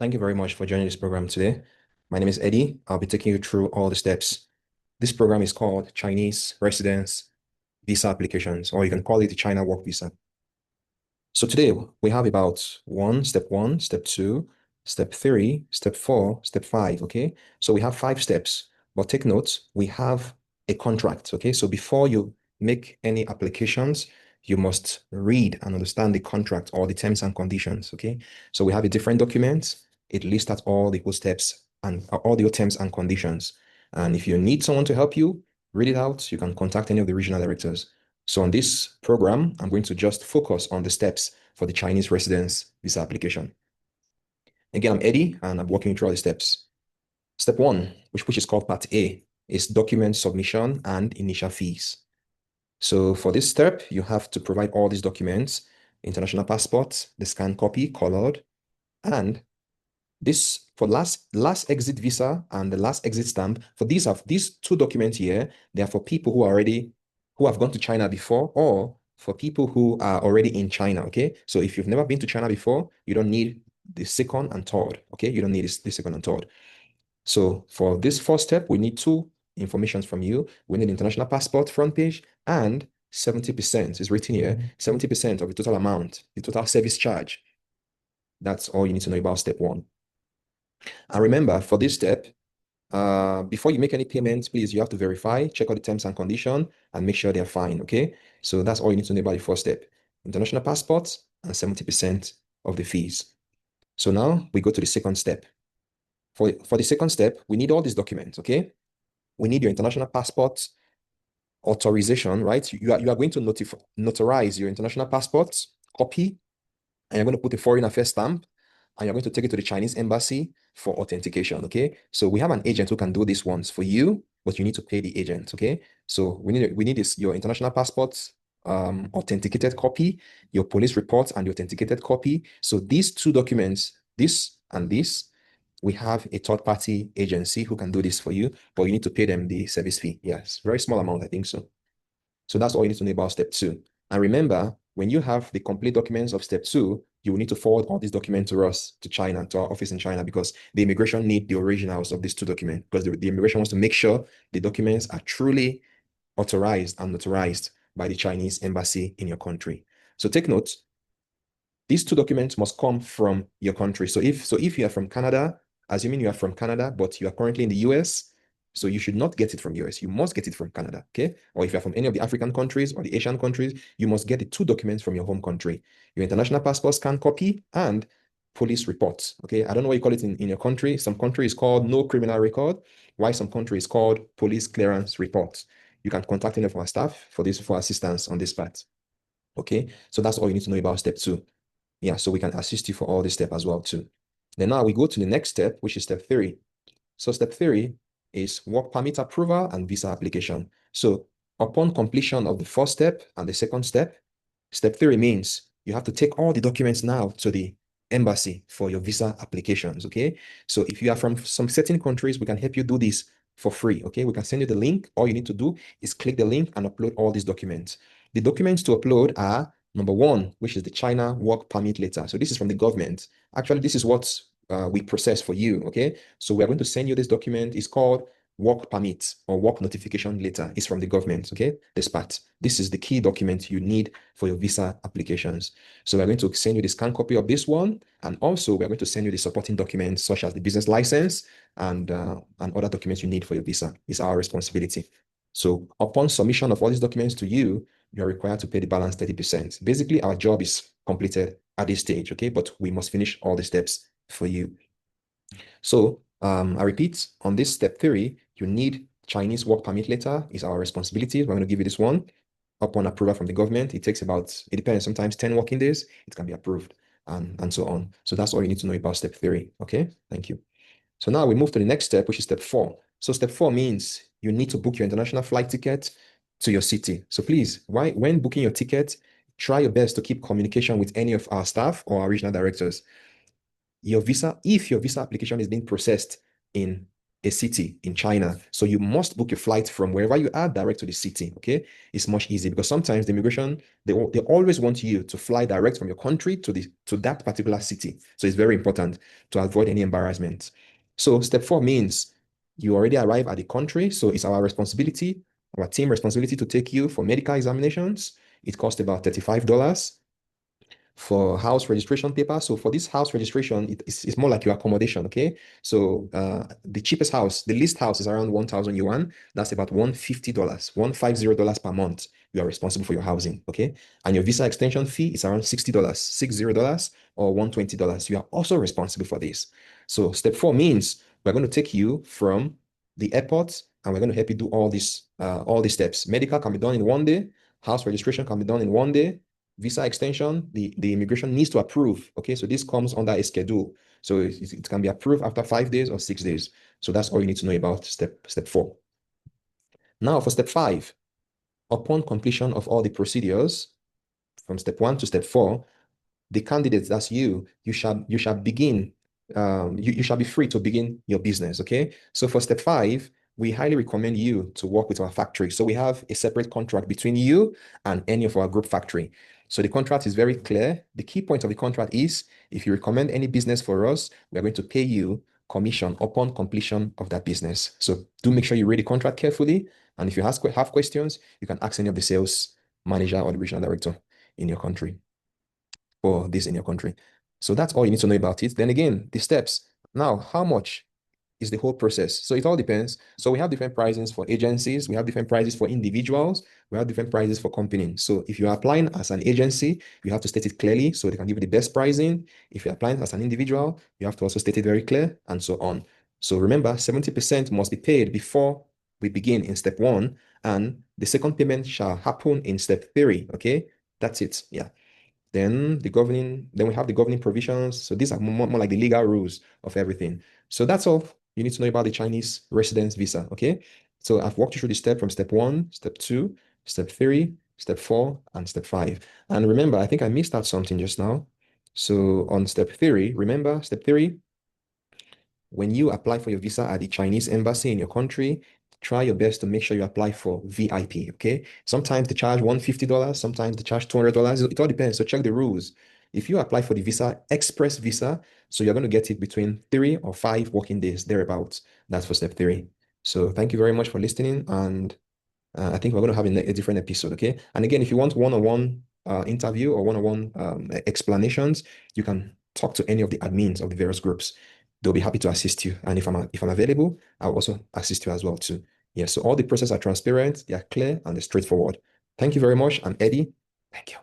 Thank you very much for joining this program today. My name is Eddie. I'll be taking you through all the steps. This program is called Chinese Residence Visa Applications, or you can call it the China Work Visa. So today we have about one, step two, step three, step four, step five, okay? So we have 5 steps, but take note, we have a contract, okay? So before you make any applications, you must read and understand the contract or the terms and conditions, okay? So we have a different document. It lists out all the equal steps and all the terms and conditions. And if you need someone to help you, read it out, you can contact any of the regional directors. So on this program, I'm going to just focus on the steps for the Chinese residence visa application. Again, I'm Eddie, and I'm walking you through all the steps. Step one, which is called Part A, is document submission and initial fees. So for this step, you have to provide all these documents: international passport, the scanned copy, colored, and this for last exit visa and the last exit stamp. For these 2 documents here, they are for people who have gone to China before, or for people who are already in China. Okay, so if you've never been to China before, you don't need the second and third. Okay, you don't need the second and third. So for this first step, we need 2 informations from you. We need international passport front page, and 70% is written here, 70% of the total amount, the total service charge. That's all you need to know about step one. And remember, for this step, before you make any payments, please, you have to verify, check out the terms and condition, and make sure they're fine, okay? So that's all you need to know about the first step. International passports and 70% of the fees. So now we go to the second step. For the second step, we need all these documents, okay? We need your international passport authorization, right? You are going to notarize your international passport copy, and you're going to put a foreign affairs stamp, and you're going to take it to the Chinese embassy for authentication, okay? So we have an agent who can do these ones for you, but you need to pay the agent, okay? So we need your international passport authenticated copy, your police report and the authenticated copy. So these 2 documents, this and this, we have a third-party agency who can do this for you, but you need to pay them the service fee. Yes, very small amount, I think so. So that's all you need to know about step 2. And remember, when you have the complete documents of step 2, you will need to forward all these documents to us, to China, to our office in China, because the immigration need the originals of these 2 documents, because the immigration wants to make sure the documents are truly authorized and notarized by the Chinese embassy in your country. So take note, these 2 documents must come from your country. So if you are from Canada, assuming you are from Canada, but you are currently in the US, so you should not get it from US. You must get it from Canada, okay? Or if you're from any of the African countries or the Asian countries, you must get the 2 documents from your home country: your international passport scan copy and police reports, okay? I don't know what you call it in your country. Some country is called no criminal record, while some country is called police clearance reports. You can contact any of our staff for assistance on this part, okay? So that's all you need to know about step 2. Yeah, so we can assist you for all this step as well too. Then now we go to the next step, which is step 3. So step 3 is work permit approval and visa application. So upon completion of the first step and the second step, step 3 means you have to take all the documents now to the embassy for your visa applications, okay? So if you are from some certain countries, we can help you do this for free, okay? We can send you the link. All you need to do is click the link and upload all these documents. The documents to upload are number 1, which is the China work permit letter. So this is from the government. Actually, this is what we process for you, okay? So we are going to send you this document. It's called work permit or work notification letter. Is from the government, okay? This part. This is the key document you need for your visa applications. So we're going to send you the scanned copy of this one, and also we're going to send you the supporting documents such as the business license and other documents you need for your visa. It's our responsibility. So upon submission of all these documents to you, you are required to pay the balance 30%. Basically, our job is completed at this stage, okay? But we must finish all the steps for you. So I repeat, on this step 3, you need Chinese work permit letter. Is our responsibility. We're going to give you this one. Upon approval from the government, it takes about, it depends, sometimes 10 working days, it can be approved and so on. So that's all you need to know about step 3, okay? Thank you. So now we move to the next step, which is step 4. So step 4 means you need to book your international flight ticket to your city. So please, when booking your ticket, try your best to keep communication with any of our staff or our regional directors. If your visa application is being processed in a city in China. So you must book your flight from wherever you are direct to the city. Okay. It's much easier because sometimes the immigration, they always want you to fly direct from your country to that particular city. So it's very important to avoid any embarrassment. So step 4 means you already arrive at the country. So it's our responsibility, our team responsibility to take you for medical examinations. It costs about $35 for house registration paper. So for this house registration, it's more like your accommodation, okay? So the cheapest house, the least house is around 1,000 yuan. That's about $150, $150 per month. You are responsible for your housing, okay? And your visa extension fee is around $60, $60 or $120. You are also responsible for this. So step 4 means we're going to take you from the airport and we're going to help you do all these steps. Medical can be done in 1 day. House registration can be done in 1 day. Visa extension, the immigration needs to approve. Okay, so this comes under a schedule. So it can be approved after 5 days or 6 days. So that's all you need to know about step 4. Now for step 5, upon completion of all the procedures from step 1 to step 4, the candidates, that's you shall begin, you shall be free to begin your business. Okay. So for step 5, we highly recommend you to work with our factory. So we have a separate contract between you and any of our group factory. So the contract is very clear. The key point of the contract is if you recommend any business for us, we're going to pay you commission upon completion of that business. So do make sure you read the contract carefully. And if you have questions, you can ask any of the sales manager or the regional director in your country for this in your country. So that's all you need to know about it. Then again, the steps. Now, how much is the whole process? So it all depends. So we have different prices for agencies. We have different prices for individuals. We have different prices for companies. So if you're applying as an agency, you have to state it clearly so they can give you the best pricing. If you're applying as an individual, you have to also state it very clear and so on. So remember, 70% must be paid before we begin in step 1, and the second payment shall happen in step 3. Okay, that's it. Yeah. Then we have the governing provisions. So these are more like the legal rules of everything. So that's all you need to know about the Chinese residence visa. Okay. So I've walked you through the step from step 1, step 2, step 3, step 4, and step 5. And remember, I think I missed out something just now. So on step 3, remember step 3, when you apply for your visa at the Chinese embassy in your country, try your best to make sure you apply for VIP, okay? Sometimes they charge $150, sometimes they charge $200. It all depends. So check the rules. If you apply for the visa, express visa, so you're going to get it between 3 or 5 working days, thereabouts. That's for step 3. So thank you very much for listening. And I think we're going to have a different episode, okay? And again, if you want one-on-one interview or one-on-one explanations, you can talk to any of the admins of the various groups. They'll be happy to assist you. And if I'm available, I'll also assist you as well too. Yeah, so all the processes are transparent, they are clear, and they're straightforward. Thank you very much. I'm Eddie. Thank you.